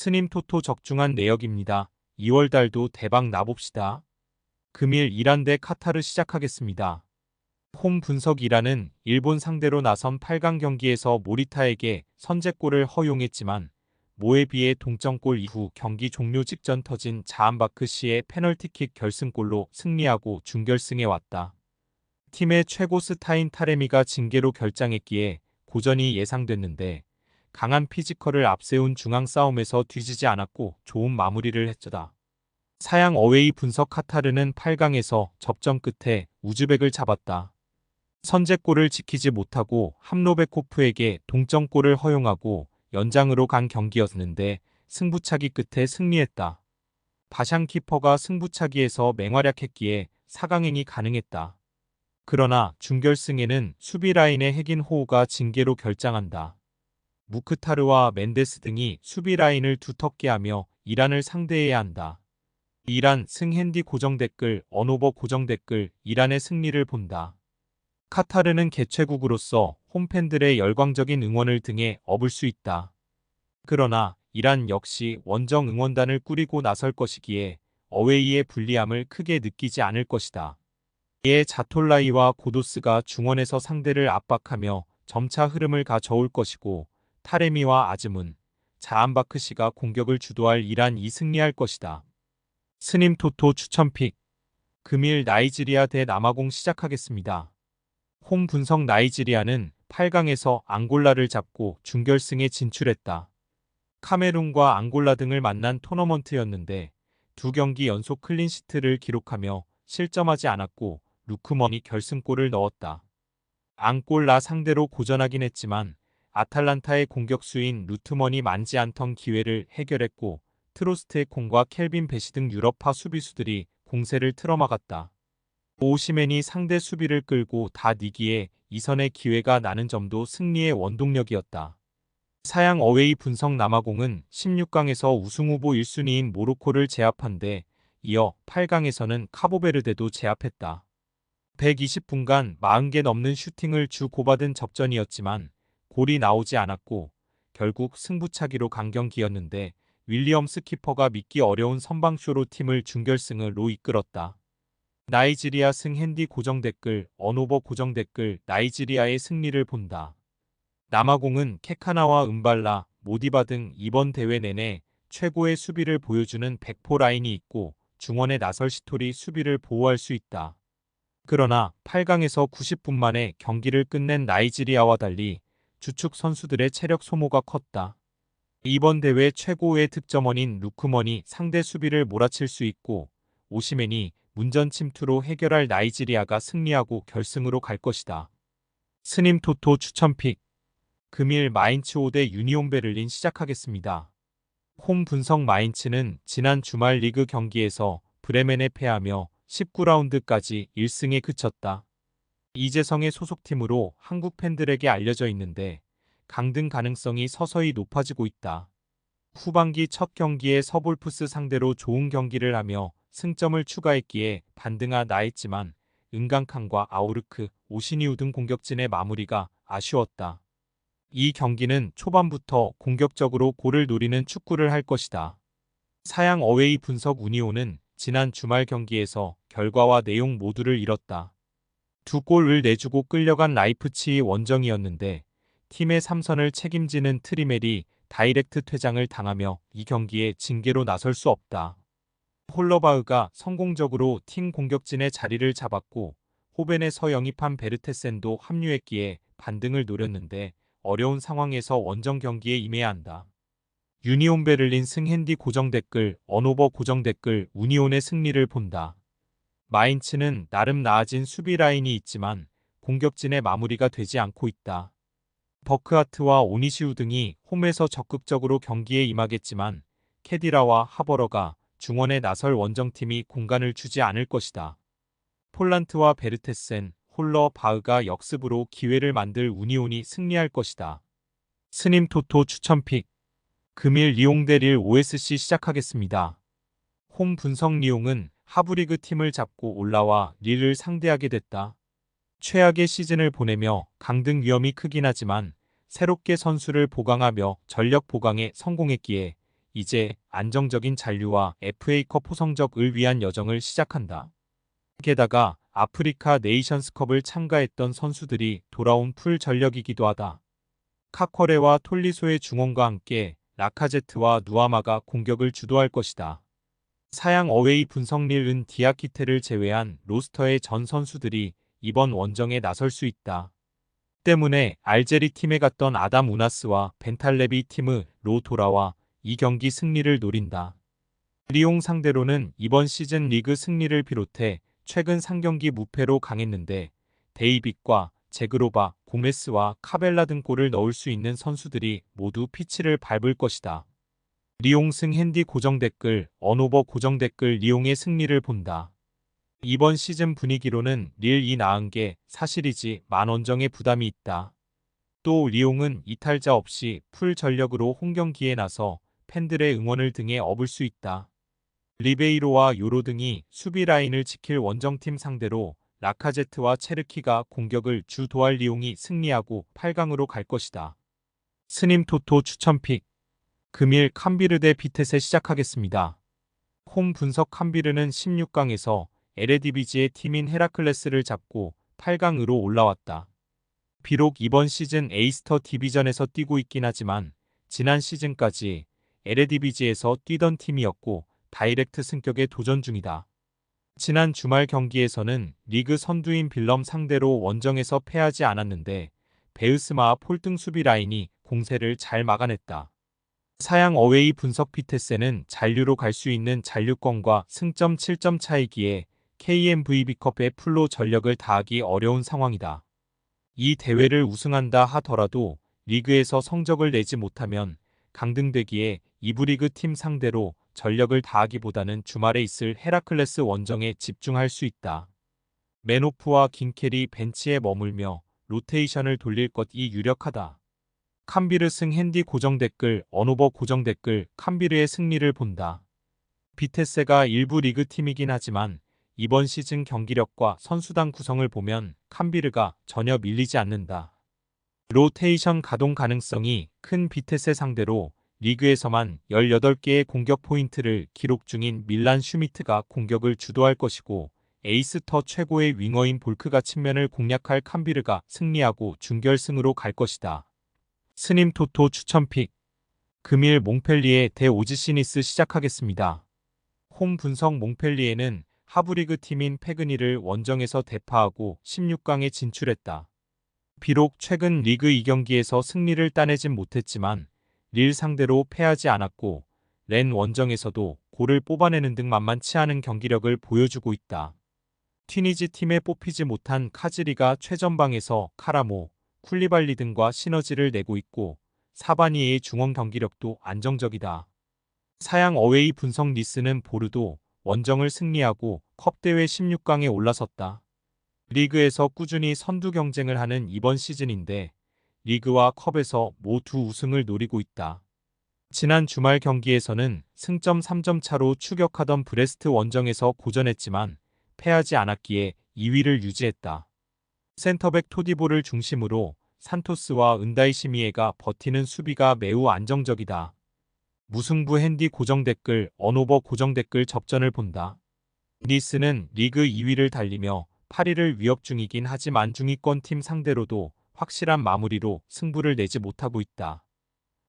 스님 토토 적중한 내역입니다. 2월달도 대박 나봅시다. 금일 이란 대 카타르 시작하겠습니다. 홈 분석 이란은 일본 상대로 나선 8강 경기에서 모리타에게 선제골을 허용했지만 모에비의 동점골 이후 경기 종료 직전 터진 자한바크시의 페널티킥 결승골로 승리하고 준결승에 왔다. 팀의 최고 스타인 타레미가 징계로 결장했기에 고전이 예상됐는데 강한 피지컬을 앞세운 중앙 싸움에서 뒤지지 않았고 좋은 마무리를 했다. 사양 어웨이 분석 카타르는 8강에서 접전 끝에 우즈벡을 잡았다. 선제골을 지키지 못하고 함로베코프에게 동점골을 허용하고 연장으로 간 경기였는데 승부차기 끝에 승리했다. 바샹 키퍼가 승부차기에서 맹활약했기에 4강행이 가능했다. 그러나 준결승에는 수비 라인의 핵인 호우가 징계로 결장한다. 무크타르와 멘데스 등이 수비 라인을 두텁게 하며 이란을 상대해야 한다. 이란 승핸디 고정 댓글 언오버 고정 댓글 이란의 승리를 본다. 카타르는 개최국으로서 홈팬들의 열광적인 응원을 등에 업을 수 있다. 그러나 이란 역시 원정 응원단을 꾸리고 나설 것이기에 어웨이의 불리함을 크게 느끼지 않을 것이다. 이에 자톨라이와 고도스가 중원에서 상대를 압박하며 점차 흐름을 가져올 것이고 타레미와 아즈문, 자한바크시가 공격을 주도할 이란이 승리할 것이다. 스님 토토 추천픽 금일 나이지리아 대 남아공 시작하겠습니다. 홈 분석 나이지리아는 8강에서 앙골라를 잡고 준결승에 진출했다. 카메룬과 앙골라 등을 만난 토너먼트였는데 두 경기 연속 클린시트를 기록하며 실점하지 않았고 루크먼이 결승골을 넣었다. 앙골라 상대로 고전하긴 했지만 아탈란타의 공격수인 루트먼이 만지 않던 기회를 해결했고 트로스트에콩과 켈빈 베시 등 유럽파 수비수들이 공세를 틀어막았다. 오시맨이 상대 수비를 끌고 다 니기에 이선의 기회가 나는 점도 승리의 원동력이었다. 사양 어웨이 분석 남아공은 16강에서 우승후보 1순위인 모로코를 제압한 데 이어 8강에서는 카보베르데도 제압했다. 120분간 40개 넘는 슈팅을 주고받은 접전이었지만 골이 나오지 않았고 결국 승부차기로 간 경기였는데 윌리엄스 키퍼가 믿기 어려운 선방쇼로 팀을 준결승으로 이끌었다. 나이지리아 승핸디 고정 댓글 언오버 고정 댓글 나이지리아의 승리를 본다. 남아공은 케카나와 은발라, 모디바 등 이번 대회 내내 최고의 수비를 보여주는 백포 라인이 있고 중원에 나설시토리 수비를 보호할 수 있다. 그러나 8강에서 90분 만에 경기를 끝낸 나이지리아와 달리 주축 선수들의 체력 소모가 컸다. 이번 대회 최고의 득점원인 루크먼이 상대 수비를 몰아칠 수 있고 오시맨이 문전 침투로 해결할 나이지리아가 승리하고 결승으로 갈 것이다. 스님 토토 추천픽 금일 마인츠 5대 유니온 베를린 시작하겠습니다. 홈 분석 마인츠는 지난 주말 리그 경기에서 브레멘에 패하며 19라운드까지 1승에 그쳤다. 이재성의 소속팀으로 한국 팬들에게 알려져 있는데 강등 가능성이 서서히 높아지고 있다. 후반기 첫 경기에 서볼프스 상대로 좋은 경기를 하며 승점을 추가했기에 반등하나 했지만 은강칸과 아우르크, 오시니우 등 공격진의 마무리가 아쉬웠다. 이 경기는 초반부터 공격적으로 골을 노리는 축구를 할 것이다. 사양 어웨이 분석 우니오는 지난 주말 경기에서 결과와 내용 모두를 잃었다. 두 골을 내주고 끌려간 라이프치히 원정이었는데 팀의 3선을 책임지는 트리멜이 다이렉트 퇴장을 당하며 이 경기에 징계로 나설 수 없다. 홀러바흐가 성공적으로 팀 공격진의 자리를 잡았고 호벤에서 영입한 베르테센도 합류했기에 반등을 노렸는데 어려운 상황에서 원정 경기에 임해야 한다. 유니온 베를린 승핸디 고정 댓글 언오버 고정 댓글 우니온의 승리를 본다. 마인츠는 나름 나아진 수비 라인이 있지만 공격진의 마무리가 되지 않고 있다. 버크하트와 오니시우 등이 홈에서 적극적으로 경기에 임하겠지만 케디라와 하버러가 중원에 나설 원정팀이 공간을 주지 않을 것이다. 폴란트와 베르테센, 홀러 바흐가 역습으로 기회를 만들 우니온이 승리할 것이다. 스님 토토 추천픽 금일 리옹 대 릴 OSC 시작하겠습니다. 홈 분석 리옹은 하브리그 팀을 잡고 올라와 릴을 상대하게 됐다. 최악의 시즌을 보내며 강등 위험이 크긴 하지만 새롭게 선수를 보강하며 전력 보강에 성공했기에 이제 안정적인 잔류와 FA컵 호성적을 위한 여정을 시작한다. 게다가 아프리카 네이션스컵을 참가했던 선수들이 돌아온 풀 전력이기도 하다. 카커레와 톨리소의 중원과 함께 라카제트와 누아마가 공격을 주도할 것이다. 사양 어웨이 분석릴은 디아키테를 제외한 로스터의 전 선수들이 이번 원정에 나설 수 있다. 때문에 알제리 팀에 갔던 아담 우나스와 벤탈레비 팀으로 돌아와 이 경기 승리를 노린다. 리옹 상대로는 이번 시즌 리그 승리를 비롯해 최근 3경기 무패로 강했는데 데이빗과 제그로바, 고메스와 카벨라 등 골을 넣을 수 있는 선수들이 모두 피치를 밟을 것이다. 리옹 승 핸디 고정 댓글, 언오버 고정 댓글 리옹의 승리를 본다. 이번 시즌 분위기로는 릴이 나은 게 사실이지 만원정의 부담이 있다. 또 리옹은 이탈자 없이 풀 전력으로 홈경기에 나서 팬들의 응원을 등에 업을 수 있다. 리베이로와 요로 등이 수비 라인을 지킬 원정팀 상대로 라카제트와 체르키가 공격을 주도할 리옹이 승리하고 8강으로 갈 것이다. 스님 토토 추천픽 금일 캄비르 대 비텟에 시작하겠습니다. 홈 분석 캄비르는 16강에서 에레디비지의 팀인 헤라클레스를 잡고 8강으로 올라왔다. 비록 이번 시즌 에이스터 디비전에서 뛰고 있긴 하지만 지난 시즌까지 에레디비지에서 뛰던 팀이었고 다이렉트 승격에 도전 중이다. 지난 주말 경기에서는 리그 선두인 빌럼 상대로 원정에서 패하지 않았는데 베으스마와 폴등 수비 라인이 공세를 잘 막아냈다. 사양 어웨이 분석 비테세는 잔류로 갈 수 있는 잔류권과 승점 7점 차이기에 KMVB컵의 풀로 전력을 다하기 어려운 상황이다. 이 대회를 우승한다 하더라도 리그에서 성적을 내지 못하면 강등되기에 2부 리그 팀 상대로 전력을 다하기보다는 주말에 있을 헤라클레스 원정에 집중할 수 있다. 맨오프와 긴켈이 벤치에 머물며 로테이션을 돌릴 것이 유력하다. 캄비르 승 핸디 고정 댓글, 언오버 고정 댓글, 캄비르의 승리를 본다. 비테세가 일부 리그 팀이긴 하지만 이번 시즌 경기력과 선수단 구성을 보면 캄비르가 전혀 밀리지 않는다. 로테이션 가동 가능성이 큰 비테세 상대로 리그에서만 18개의 공격 포인트를 기록 중인 밀란 슈미트가 공격을 주도할 것이고 에이스터 최고의 윙어인 볼크가 측면을 공략할 캄비르가 승리하고 준결승으로 갈 것이다. 스님 토토 추천픽 금일 몽펠리에 대 오지시니스 시작하겠습니다. 홈 분석 몽펠리에는 하브리그 팀인 페그니를 원정에서 대파하고 16강에 진출했다. 비록 최근 리그 2경기에서 승리를 따내진 못했지만 릴 상대로 패하지 않았고 렌 원정에서도 골을 뽑아내는 등 만만치 않은 경기력을 보여주고 있다. 튀니지 팀에 뽑히지 못한 카즈리가 최전방에서 카라모, 쿨리발리 등과 시너지를 내고 있고 사바니에의 중원 경기력도 안정적이다. 사양 어웨이 분석 니스는 보르도 원정을 승리하고 컵대회 16강에 올라섰다. 리그에서 꾸준히 선두 경쟁을 하는 이번 시즌인데 리그와 컵에서 모두 우승을 노리고 있다. 지난 주말 경기에서는 승점 3점 차로 추격하던 브레스트 원정에서 고전했지만 패하지 않았기에 2위를 유지했다. 센터백 토디보를 중심으로 산토스와 은다이시미에가 버티는 수비가 매우 안정적이다. 무승부 핸디 고정 댓글, 언오버 고정 댓글 접전을 본다. 니스는 리그 2위를 달리며 8위를 위협 중이긴 하지만 중위권 팀 상대로도 확실한 마무리로 승부를 내지 못하고 있다.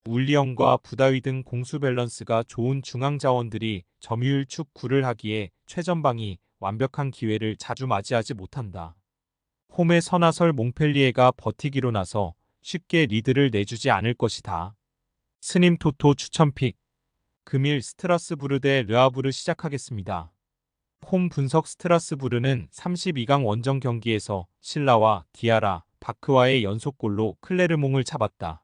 울리언과 부다위 등 공수 밸런스가 좋은 중앙 자원들이 점유율 축구를 하기에 최전방이 완벽한 기회를 자주 맞이하지 못한다. 홈의 서나설 몽펠리에가 버티기로 나서 쉽게 리드를 내주지 않을 것이다. 스님 토토 추천픽 금일 스트라스부르 대 르아브르 시작하겠습니다. 홈 분석 스트라스부르는 32강 원정 경기에서 실라와 디아라, 바크와의 연속골로 클레르몽을 잡았다.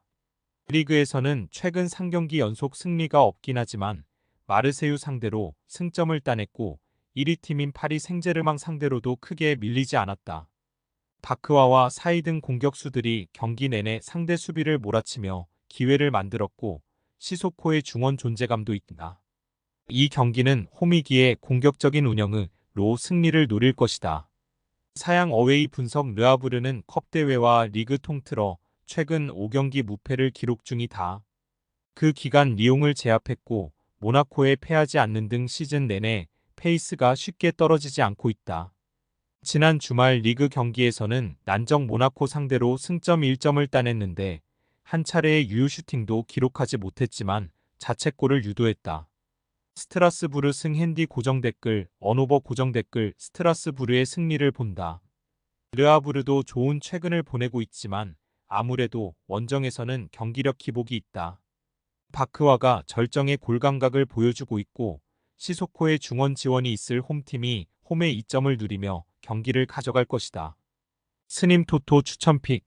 리그에서는 최근 3경기 연속 승리가 없긴 하지만 마르세유 상대로 승점을 따냈고 1위 팀인 파리 생제르맹 상대로도 크게 밀리지 않았다. 바크와와 사이 등 공격수들이 경기 내내 상대 수비를 몰아치며 기회를 만들었고 시소코의 중원 존재감도 있다. 이 경기는 홈이기에 공격적인 운영으로 승리를 노릴 것이다. 사양 어웨이 분석 르아브르는 컵대회와 리그 통틀어 최근 5경기 무패를 기록 중이다. 그 기간 리옹을 제압했고 모나코에 패하지 않는 등 시즌 내내 페이스가 쉽게 떨어지지 않고 있다. 지난 주말 리그 경기에서는 난적 모나코 상대로 승점 1점을 따냈는데 한 차례의 유효 슈팅도 기록하지 못했지만 자책골을 유도했다. 스트라스부르 승 핸디 고정 댓글, 언오버 고정 댓글, 스트라스부르의 승리를 본다. 르아브르도 좋은 최근을 보내고 있지만 아무래도 원정에서는 경기력 기복이 있다. 바크와가 절정의 골 감각을 보여주고 있고 시소코의 중원 지원이 있을 홈팀이 홈에 2점을 누리며 경기를 가져갈 것이다. 스님 토토 추천픽.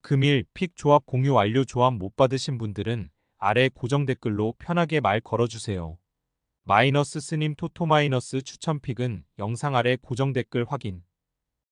금일 픽 조합 공유 완료. 조합 못 받으신 분들은 아래 고정 댓글로 편하게 말 걸어주세요. 마이너스 스님 토토 마이너스 추천픽은 영상 아래 고정 댓글 확인.